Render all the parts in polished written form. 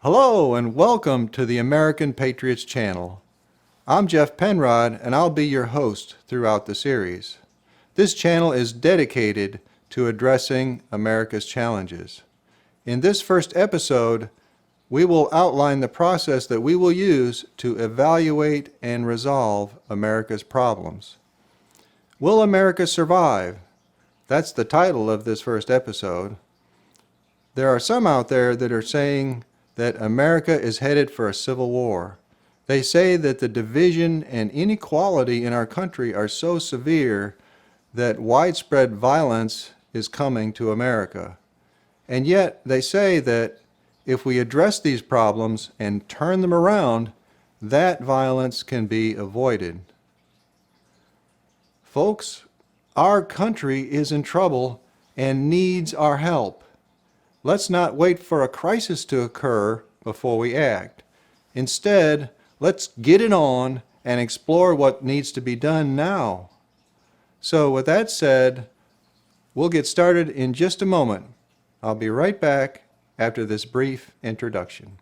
Hello and welcome to the American Patriots Channel. I'm Jeff Penrod and I'll be your host throughout the series. This channel is dedicated to addressing America's challenges. In this first episode, we will outline the process that we will use to evaluate and resolve America's problems. Will America survive? That's the title of this first episode. There are some out there that are saying that America is headed for a civil war. They say that the division and inequality in our country are so severe that widespread violence is coming to America. And yet they say that if we address these problems and turn them around, that violence can be avoided. Folks, our country is in trouble and needs our help. Let's not wait for a crisis to occur before we act. Instead, let's get it on and explore what needs to be done now. So with that said, we'll get started in just a moment. I'll be right back after this brief introduction.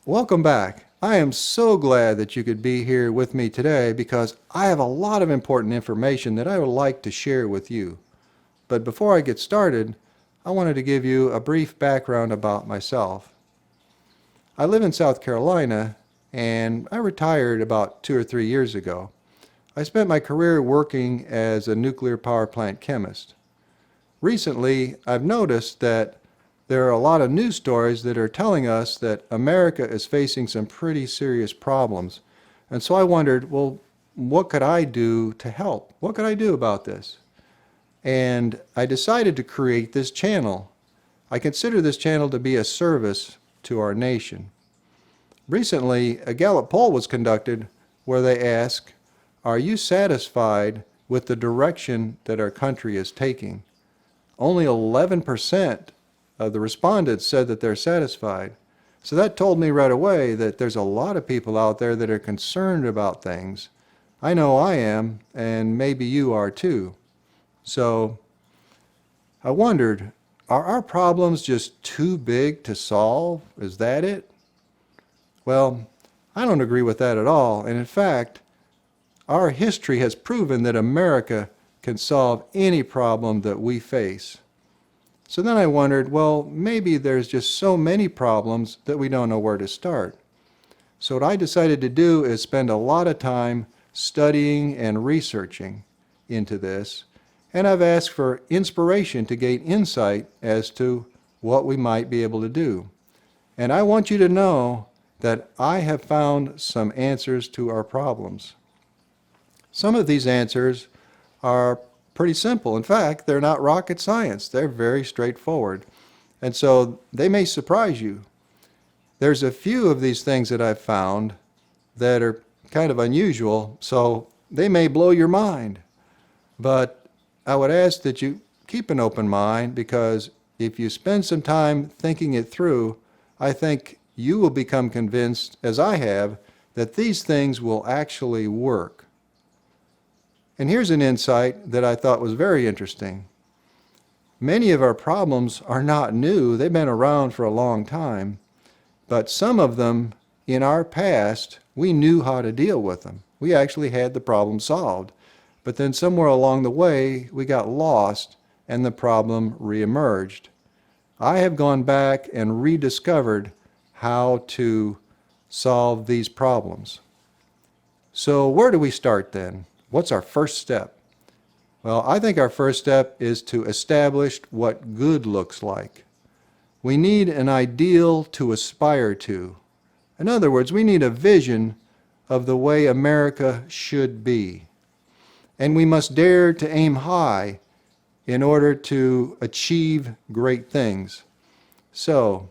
Welcome back. I am so glad that you could be here with me today because I have a lot of important information that I would like to share with you. But before I get started, I wanted to give you a brief background about myself. I live in South Carolina and I retired about 2 or 3 years ago. I spent my career working as a nuclear power plant chemist. Recently, I've noticed that there are a lot of news stories that are telling us that America is facing some pretty serious problems. And so I wondered, well, what could I do to help? What could I do about this? And I decided to create this channel. I consider this channel to be a service to our nation. Recently, a Gallup poll was conducted where they asked, are you satisfied with the direction that our country is taking? Only 11% of the respondents said that they're satisfied. So that told me right away that there's a lot of people out there that are concerned about things. I know I am, and maybe you are too. So I wondered, are our problems just too big to solve? Is that it? Well, I don't agree with that at all. And in fact, our history has proven that America can solve any problem that we face. So then I wondered, well, maybe there's just so many problems that we don't know where to start. So what I decided to do is spend a lot of time studying and researching into this, and I've asked for inspiration to gain insight as to what we might be able to do. And I want you to know that I have found some answers to our problems. Some of these answers are pretty simple. In fact, they're not rocket science. They're very straightforward. And so they may surprise you. There's a few of these things that I've found that are kind of unusual, so they may blow your mind. But I would ask that you keep an open mind, because if you spend some time thinking it through, I think you will become convinced, as I have, that these things will actually work. And here's an insight that I thought was very interesting. Many of our problems are not new. They've been around for a long time. But some of them, in our past, we knew how to deal with them. We actually had the problem solved. But then somewhere along the way, we got lost and the problem reemerged. I have gone back and rediscovered how to solve these problems. So where do we start then? What's our first step? Well, I think our first step is to establish what good looks like. We need an ideal to aspire to. In other words, we need a vision of the way America should be. and we must dare to aim high in order to achieve great things. So,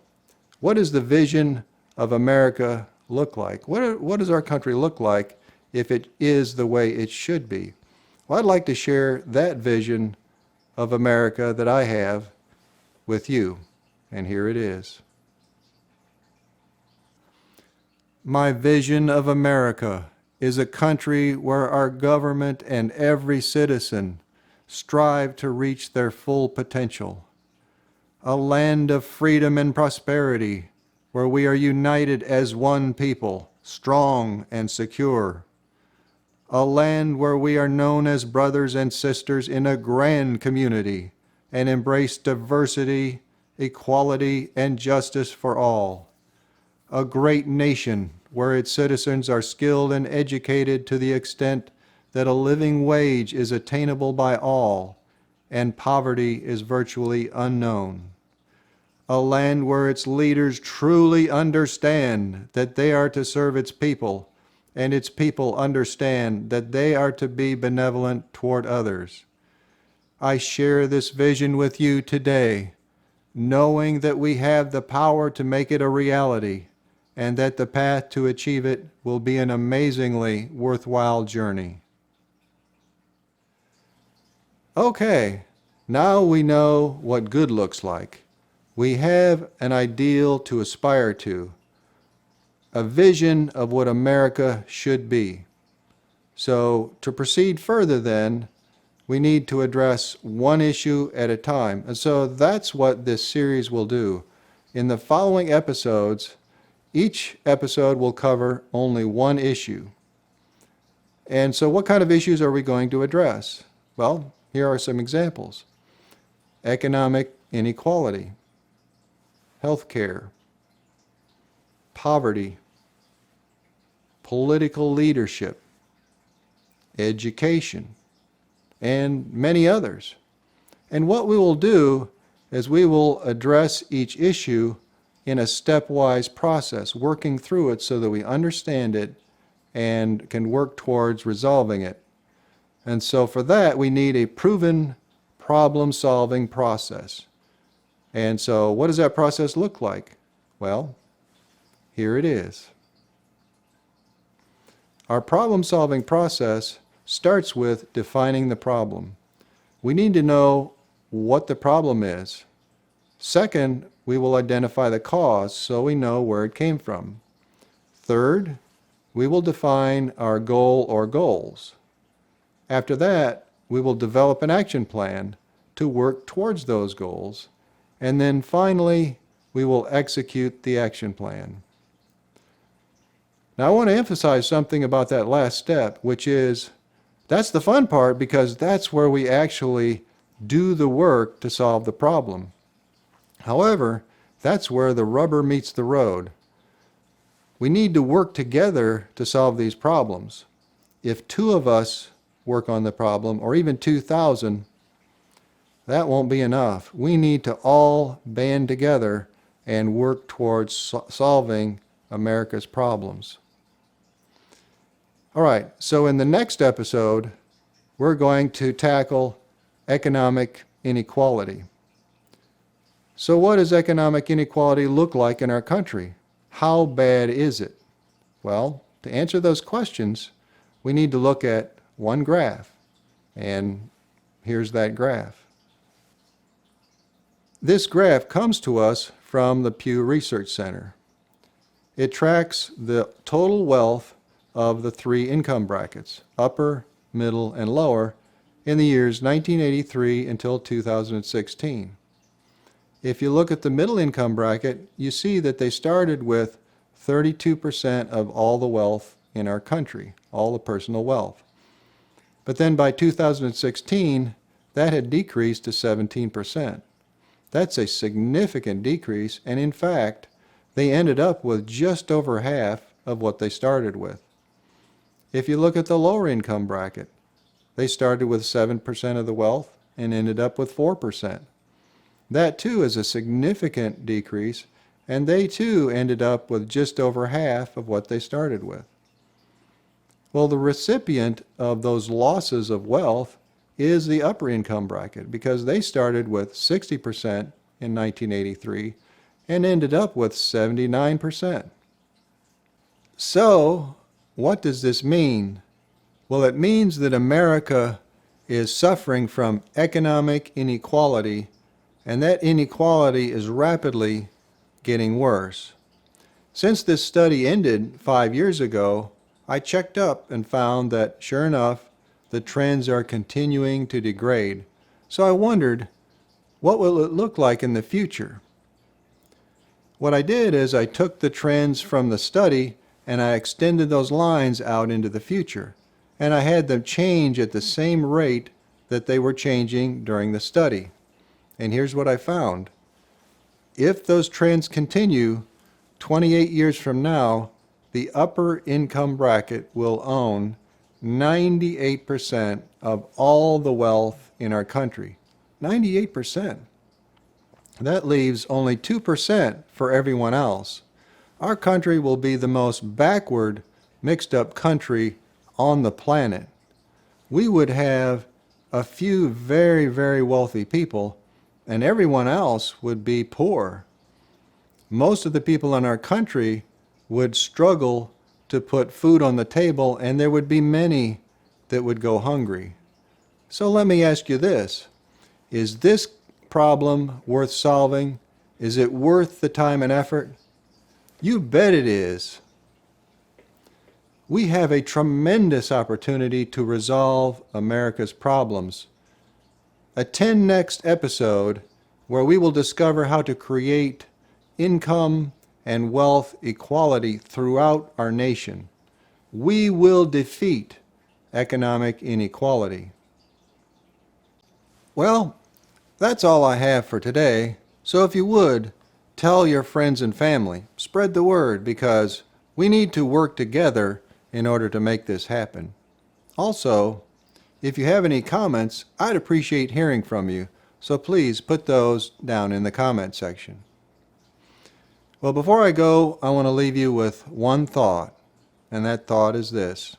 what does the vision of America look like? What does our country look like if it is the way it should be? Well, I'd like to share that vision of America that I have with you, and here it is. My vision of America is a country where our government and every citizen strive to reach their full potential. A land of freedom and prosperity where we are united as one people, strong and secure. A land where we are known as brothers and sisters in a grand community and embrace diversity, equality, and justice for all. A great nation where its citizens are skilled and educated to the extent that a living wage is attainable by all and poverty is virtually unknown. A land where its leaders truly understand that they are to serve its people, and its people understand that they are to be benevolent toward others. I share this vision with you today, knowing that we have the power to make it a reality, and that the path to achieve it will be an amazingly worthwhile journey. Okay, now we know what good looks like. We have an ideal to aspire to, a vision of what America should be. So to proceed further then, we need to address one issue at a time. And so that's what this series will do. In the following episodes, each episode will cover only one issue. And so what kind of issues are we going to address? Well, here are some examples. Economic inequality, healthcare, poverty, political leadership, education, and many others. And what we will do is we will address each issue in a stepwise process, working through it so that we understand it and can work towards resolving it. And so for that, we need a proven problem-solving process. And so what does that process look like? Well, here it is. Our problem-solving process starts with defining the problem. We need to know what the problem is. Second, we will identify the cause so we know where it came from. Third, we will define our goal or goals. After that, we will develop an action plan to work towards those goals. And then finally, we will execute the action plan. Now, I want to emphasize something about that last step, which is that's the fun part because that's where we actually do the work to solve the problem. However, that's where the rubber meets the road. We need to work together to solve these problems. If two of us work on the problem, or even 2,000, that won't be enough. We need to all band together and work towards solving America's problems. All right, so in the next episode, we're going to tackle economic inequality. So what does economic inequality look like in our country? How bad is it? Well, to answer those questions, we need to look at one graph. And here's that graph. This graph comes to us from the Pew Research Center. It tracks the total wealth of the three income brackets, upper, middle, and lower, in the years 1983 until 2016. If you look at the middle income bracket, you see that they started with 32% of all the wealth in our country, all the personal wealth. But then by 2016, that had decreased to 17%. That's a significant decrease, and in fact, they ended up with just over half of what they started with. If you look at the lower income bracket, they started with 7% of the wealth and ended up with 4%. That too is a significant decrease, and they too ended up with just over half of what they started with. Well, the recipient of those losses of wealth is the upper income bracket because they started with 60% in 1983 and ended up with 79%. So, what does this mean? Well, it means that America is suffering from economic inequality, and that inequality is rapidly getting worse. Since this study ended 5 years ago, I checked up and found that, sure enough, the trends are continuing to degrade. So I wondered, what will it look like in the future? What I did is I took the trends from the study and I extended those lines out into the future. And I had them change at the same rate that they were changing during the study. And here's what I found. If those trends continue, 28 years from now, the upper income bracket will own 98% of all the wealth in our country. 98%. That leaves only 2% for everyone else. Our country will be the most backward, mixed up country on the planet. We would have a few very, very wealthy people, and everyone else would be poor. Most of the people in our country would struggle to put food on the table, and there would be many that would go hungry. So let me ask you this. Is this problem worth solving? Is it worth the time and effort? You bet it is. We have a tremendous opportunity to resolve America's problems. Attend next episode where we will discover how to create income and wealth equality throughout our nation. We will defeat economic inequality. Well, that's all I have for today. So if you would, tell your friends and family. Spread the word because we need to work together in order to make this happen. Also, if you have any comments, I'd appreciate hearing from you. So please put those down in the comment section. Well, before I go, I want to leave you with one thought, and that thought is this.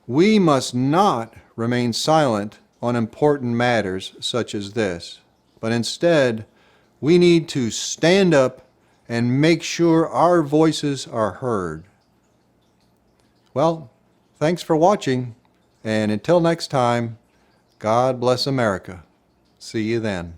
We must not remain silent on important matters such as this, but instead, we need to stand up and make sure our voices are heard. Well, thanks for watching, and until next time, God bless America. See you then.